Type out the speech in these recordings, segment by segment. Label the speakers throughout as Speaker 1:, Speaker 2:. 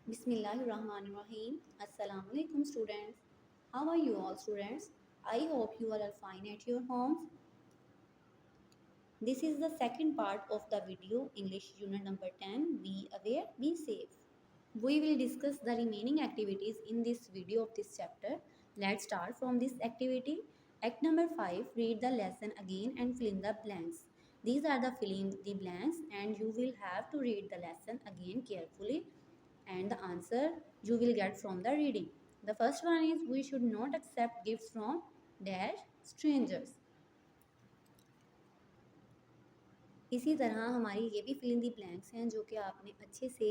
Speaker 1: Bismillahirrahmanirrahim. Assalamu alaikum students. How are you all students? I hope you all are fine at your homes. This is the second part of the video English unit number 10. Be aware, be safe. We will discuss the remaining activities in this video of this chapter. Let's start from this activity. Act number 5. Read the lesson again and fill in the blanks. These are the fill in the blanks and you will have to read the lesson again carefully and the answer you will get from the reading. The first one is we should not accept gifts from dash strangers. इसी तरह हमारी ये भी fill in the blanks हैं जो कि आपने अच्छे से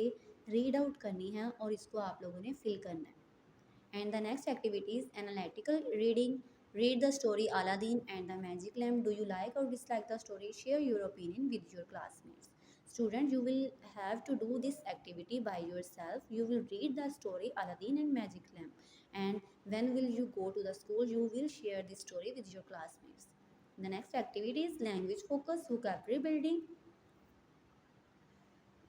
Speaker 1: रीड आउट करनी है और इसको आप लोगों ने फिल करना है. And the next activity is analytical reading. Read the story Aladdin and the Magic Lamp. Do you like or dislike the story? Share your opinion with your classmates. Student, you will have to do this activity by yourself. You will read the story Aladdin and Magic Lamp. And when will you go to the school, you will share this story with your classmates. The next activity is language focus, vocabulary building.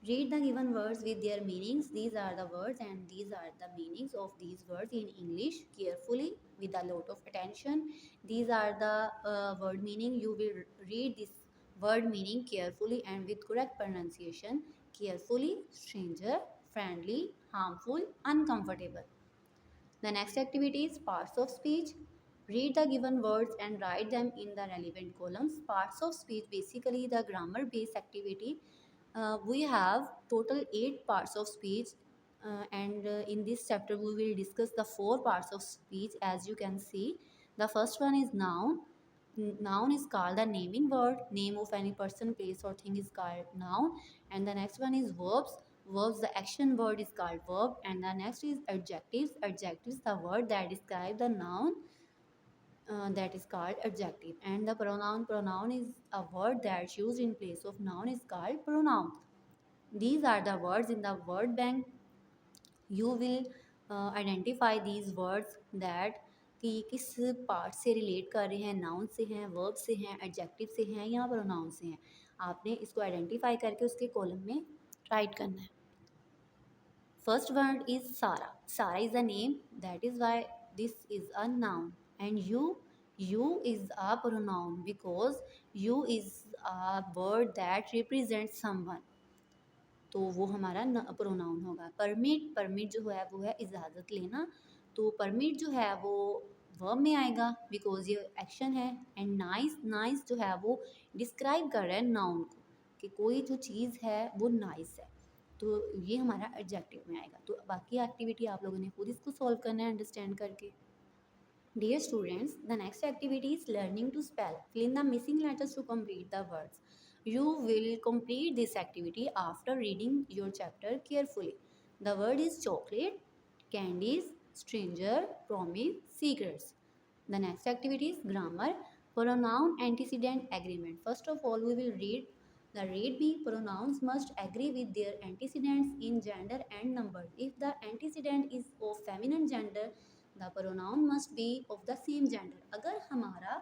Speaker 1: Read the given words with their meanings. These are the words and these are the meanings of these words in English carefully with a lot of attention. These are the word meaning. You will read this word meaning carefully and with correct pronunciation. Carefully, stranger, friendly, harmful, uncomfortable. The next activity is parts of speech. Read the given words and write them in the relevant columns. Parts of speech basically the grammar based activity. We have total 8 parts of speech and in this chapter we will discuss the 4 parts of speech. As you can see, the first one is noun. Noun is called the naming word. Name of any person, place or thing is called noun. And the next one is verbs. Verbs, the action word is called verb. And the next is adjectives. Adjectives, the word that describe the noun, that is called adjective. And the pronoun is a word that's used in place of noun is called pronoun. These are the words in the word bank. You will identify these words that कि किस part से relate कर रहे हैं, noun से हैं, verb से हैं, एडजेक्टिव से हैं या प्रोनाउन से हैं. आपने इसको आइडेंटिफाई करके उसके कॉलम में राइट करना है. फर्स्ट वर्ड इज सारा. सारा is a name, that is why this is a noun. And you is a pronoun because you is a word that represents someone, तो वो हमारा प्रोनाउन होगा. परमिट जो है वो है इजाज़त लेना, तो परमिट जो है वो वर्ब में आएगा बिकॉज ये एक्शन है. एंड नाइस जो है वो डिस्क्राइब कर रहा है नाउन को कि कोई जो चीज़ है वो नाइस है, तो ये हमारा एडजेक्टिव में आएगा. तो बाकी एक्टिविटी आप लोगों ने खुद इसको सॉल्व करना है अंडरस्टैंड करके. Dear students, the next activity is learning to spell. Fill in the missing letters to complete the words. You will complete this activity after reading your chapter carefully. The word is chocolate, candies, stranger, promise, secrets. The next activity is grammar, pronoun, antecedent, agreement. First of all, we will read the read B. Pronouns must agree with their antecedents in gender and number. If the antecedent is of feminine gender, the pronoun must be of the same gender. अगर हमारा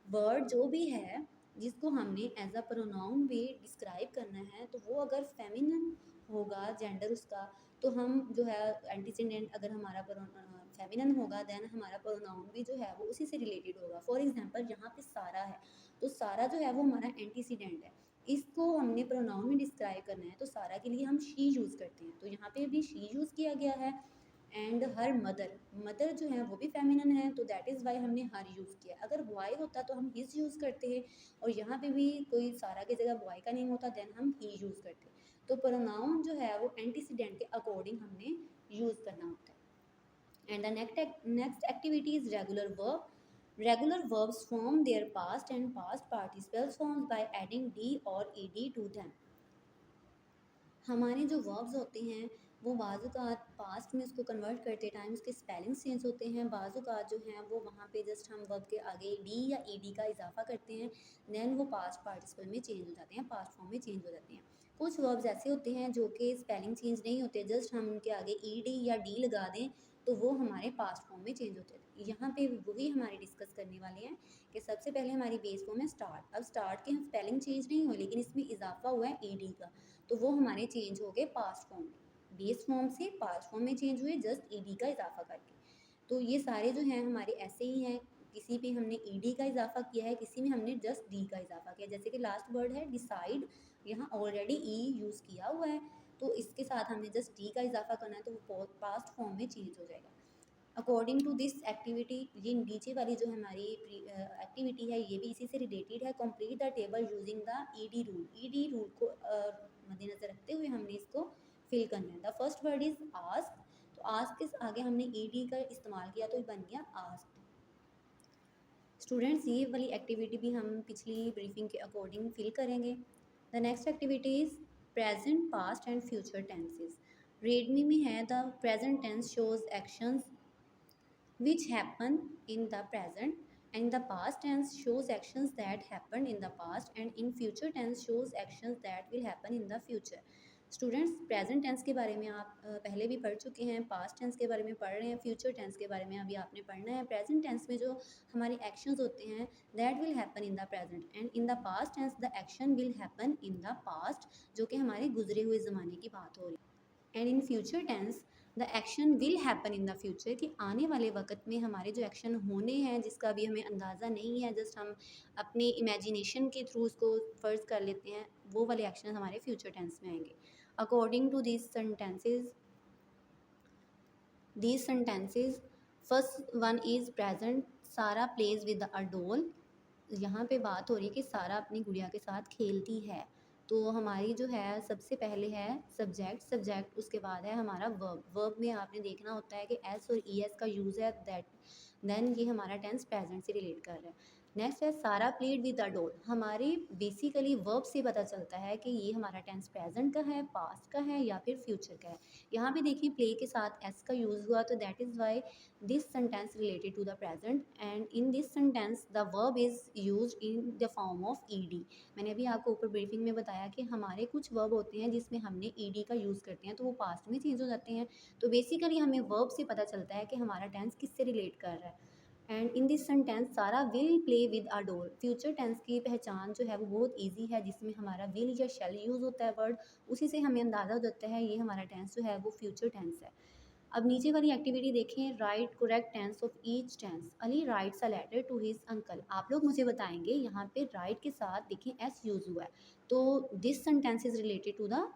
Speaker 1: word जो भी है जिसको हमने as a pronoun भी describe करना है तो वो अगर फेमिनिन होगा जेंडर उसका, तो हम जो है एंटीसीडेंट अगर हमारा फेमिनिन होगा देन हमारा प्रोनाउन भी जो है वो उसी से रिलेटेड होगा. फॉर एग्जांपल यहाँ पे सारा है तो सारा जो है वो हमारा एंटीसीडेंट है, इसको हमने प्रोनाउन में डिस्क्राइब करना है तो सारा के लिए हम शी यूज़ करते हैं, तो यहाँ पे भी शी यूज़ किया गया है. एंड हर मदर जो है वो भी फेमिनिन है तो दैट इज़ वाई हमने हर यूज़ किया. अगर बॉय होता तो हम हिज यूज़ करते हैं और यहाँ पे भी कोई सारा की जगह बॉय का नेम होता देन हम ही यूज़ करते. तो प्रोनाउन जो है वो एंटीसीडेंट के अकॉर्डिंग हमने यूज़ करना होता है. And the next activity is regular verb. Regular verbs form their past and past participle forms by adding d or ed to them. हमारे जो वर्ब्स होते हैं वो बाज़ात पास्ट में उसको कन्वर्ट करते टाइम उसके स्पेलिंग्स चेंज होते हैं. बाज़ात जो हैं वो वहाँ पे जस्ट हम वर्ब के आगे डी या ईडी का इजाफा करते हैं देन वो पास्ट पार्टिसिपल में चेंज हो जाते हैं, पास्ट फॉर्म में चेंज हो जाते हैं. कुछ वर्ब्स ऐसे होते हैं जो कि स्पेलिंग चेंज नहीं होते, जस्ट हम उनके आगे ईडी या डी लगा दें तो वो हमारे पास्ट फॉर्म में चेंज होते हैं. यहाँ पे वही हमारे डिस्कस करने वाले हैं कि सबसे पहले हमारी बेस फॉर्म है स्टार्ट. अब स्टार्ट के स्पेलिंग चेंज नहीं हुए लेकिन इसमें इजाफा हुआ है ईडी का, तो वो हमारे चेंज हो गए पास्ट फॉर्म में. बेस फॉर्म से पास्ट फॉर्म में चेंज हुए जस्ट ईडी का इजाफा करके। तो ये सारे जो हैं हमारे ऐसे ही हैं, किसी पे हमने ईडी का इजाफा किया है, किसी में हमने जस्ट डी का इजाफा किया। जैसे कि लास्ट वर्ड है डिसाइड, यहाँ ऑलरेडी ई यूज़ किया हुआ है, तो इसके साथ हमने जस्ट डी का इजाफा करना है, तो वो पास्ट फॉर्म में चेंज हो जाएगा। अकॉर्डिंग टू दिस एक्टिविटी, ये नीचे वाली जो हमारी एक्टिविटी है ये भी इसी से रिलेटेड है। Complete the table using the ED rule. ED rule को मद्देनजर रखते हुए हमने इसको फिल करना है। The first word is ask, तो आस्क के आगे हमने ईडी का इस्तेमाल किया तो ये बन गया आस्क। स्टूडेंट्स ये वाली एक्टिविटी भी हम पिछली ब्रीफिंग के अकॉर्डिंग फिल करेंगे। The next activity is present, past and future tenses. Read me में है the present tense shows actions which happen in the present, and the past tense shows actions that happened in the past, and in future tense shows actions that will happen in the future. Students present tense के बारे में आप पहले भी पढ़ चुके हैं, past tense के बारे में पढ़ रहे हैं, फ्यूचर टेंस के बारे में अभी आपने पढ़ना है। प्रेजेंट टेंस में जो हमारे एक्शंस होते हैं that will happen in the present, and in the past tense the action will happen in the past, जो कि हमारे गुजरे हुए ज़माने की बात हो रही है। And in future tense the action will happen in the future, कि आने वाले वक्त में हमारे जो एक्शन होने हैं जिसका अभी हमें अंदाज़ा नहीं है, जस्ट हम अपने इमेजिनेशन के थ्रू उसको फ़र्ज कर लेते हैं, वो वाले एक्शन हमारे फ्यूचर टेंस में आएंगे। According to these sentences, first one is present, Sara plays with a doll. यहाँ पे बात हो रही है कि सारा अपनी गुड़िया के साथ खेलती है, तो हमारी जो है सबसे पहले है सब्जेक्ट, उसके बाद है हमारा वर्ब में आपने देखना होता है कि एस और ई एस का यूज़ है, दैट देन ये हमारा टेंस प्रेजेंट से रिलेट कर रहा है। नेक्स्ट है सारा प्लेड विद अ डॉल। हमारी बेसिकली वर्ब से पता चलता है कि ये हमारा टेंस प्रेजेंट का है, पास्ट का है या फिर फ्यूचर का है। यहाँ पे देखिए प्ले के साथ एस का यूज़ हुआ, तो that is why this sentence related to the present, and in this sentence the verb is used in the form of ED. मैंने अभी आपको ऊपर ब्रीफिंग में बताया कि हमारे कुछ वर्ब होते हैं जिसमें हमने ईडी का यूज़ करते हैं तो वो पास्ट में चेंज हो जाते हैं। तो बेसिकली हमें वर्ब से पता चलता है कि हमारा टेंस किससे रिलेट कर रहा है। And in this sentence Sara will play with a doll. Future tense की पहचान जो है वो बहुत ईजी है, जिसमें हमारा विल या शेल यूज़ होता है वर्ड, उसी से हमें अंदाज़ा हो जाता है ये हमारा टेंस जो है वो फ्यूचर टेंस है। अब नीचे वाली एक्टिविटी देखें, write correct tense of each tense. Ali writes a letter to his uncle. आप लोग मुझे बताएंगे यहाँ पे राइट के साथ देखें एस यूज़ हुआ है, तो this sentence is related to the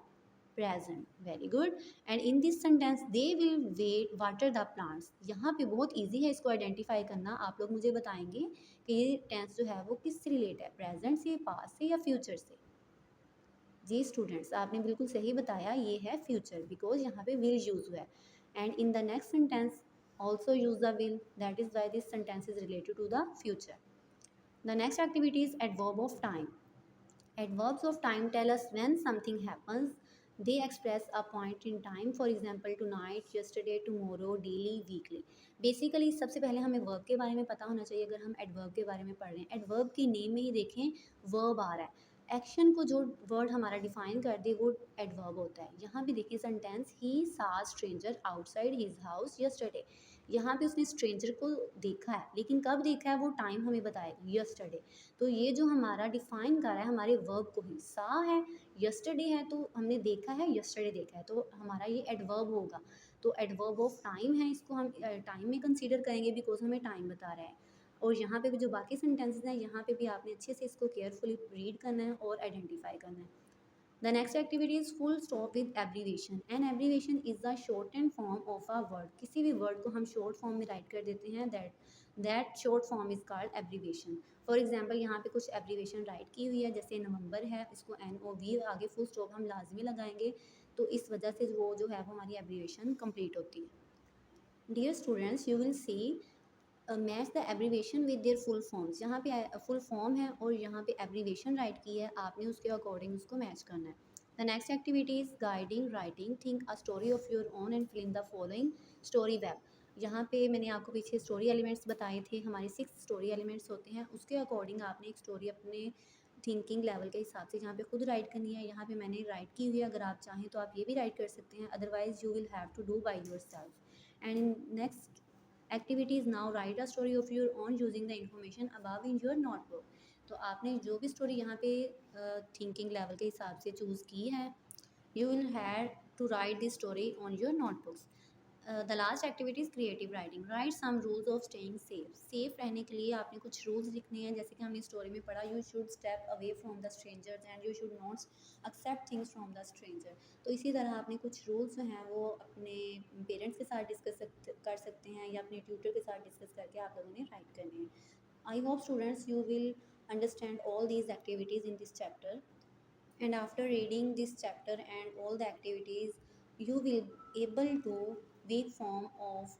Speaker 1: present, very good. And in this sentence they will wet water the plants. यहाँ पे बहुत इजी है इसको आइडेंटिफाई करना। आप लोग मुझे बताएंगे कि ये टेंस जो है वो किससे रिलेट है, प्रेजेंट से, पास्ट से या फ्यूचर से। जी स्टूडेंट्स आपने बिल्कुल सही बताया, ये है फ्यूचर, बिकॉज यहाँ पे विल यूज़ हुआ है। And in the next sentence also use the will, that is why this sentence is related to the future. The next activity is adverb of time. Adverbs of time tell us when something happens. They express a point in time. For example, tonight, yesterday, tomorrow, daily, weekly. Basically सबसे पहले हमें verb के बारे में पता होना चाहिए अगर हम एडवर्ब के बारे में पढ़ रहे हैं। एडवर्ब के नेम में ही देखें वर्ब आ रहा है, एक्शन को जो वर्ड हमारा डिफाइन कर दे वो एडवर्ब होता है। यहाँ भी देखिए सेंटेंस, ही सा stranger outside his house yesterday. यहाँ पे उसने स्ट्रेंजर को देखा है, लेकिन कब देखा है वो टाइम हमें बताएगा, यस्टरडे। तो ये जो हमारा डिफाइन कर रहा है हमारे वर्ब को ही, सा है, यस्टरडे है, तो हमने देखा है, यस्टरडे देखा है, तो हमारा ये एडवर्ब होगा। तो एडवर्ब ऑफ टाइम है, इसको हम टाइम में कंसीडर करेंगे बिकॉज हमें टाइम बता रहा है। और यहाँ पे भी जो बाकी सेंटेंसेस हैं यहाँ पे भी आपने अच्छे से इसको केयरफुली रीड करना है और आइडेंटिफाई करना है। The next activity is full stop with abbreviation. An abbreviation is the shortened form of a word. किसी भी word को हम short form में write कर देते हैं, that short form is called abbreviation. For example यहाँ पे कुछ abbreviation write की हुई है, जैसे नवंबर है, इसको NOV आगे full stop हम लाजमी लगाएंगे, तो इस वजह से वो जो है वो हमारी abbreviation complete होती है। Dear students, you will see match the abbreviation with their full forms. यहाँ पे फुल फॉर्म है और यहाँ पे एब्रीवेशन राइट की है, आपने उसके अकॉर्डिंग उसको मैच करना है। The next activity is guiding writing, think a story of your own and fill in the following story web. यहाँ पे मैंने आपको पीछे स्टोरी एलिमेंट्स बताए थे, हमारे 6 स्टोरी एलिमेंट्स होते हैं, उसके अकॉर्डिंग आपने एक स्टोरी अपने थिंकिंग लेवल के हिसाब से यहाँ पे खुद राइट करनी है। यहाँ पे मैंने राइट की हुई है, अगर आप चाहें तो आप ये भी राइट कर सकते हैं, otherwise you will have to do by yourself. And in next activity is now write a story of your own using the information above in your notebook. तो आपने जो भी स्टोरी यहाँ पे थिंकिंग लेवल के हिसाब से choose की है, you will have to write this story on your notebooks. The last activity is creative writing. Write some rules of staying safe. Safe रहने के लिए आपने कुछ रूल्स लिखने हैं, जैसे कि हमने स्टोरी में पढ़ा, you should step away from the strangers and you should not accept things from the stranger. तो इसी तरह आपने कुछ रूल्स जो हैं वो अपने पेरेंट्स के साथ डिस्कस कर सकते हैं या अपने ट्यूटर के साथ डिस्कस करके आप लोगों ने राइट करने हैं। I hope students you will understand all these activities in this chapter, and after reading this chapter and all the activities you will able to weak form of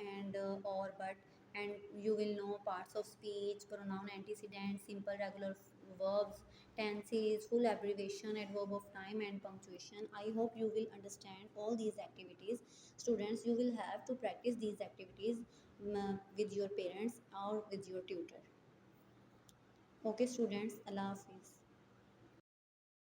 Speaker 1: and or but, and you will know parts of speech, pronoun antecedent, simple regular verbs, tenses, full abbreviation, adverb of time and punctuation. I hope you will understand all these activities. Students, you will have to practice these activities with your parents or with your tutor. Okay students, Allah Hafiz.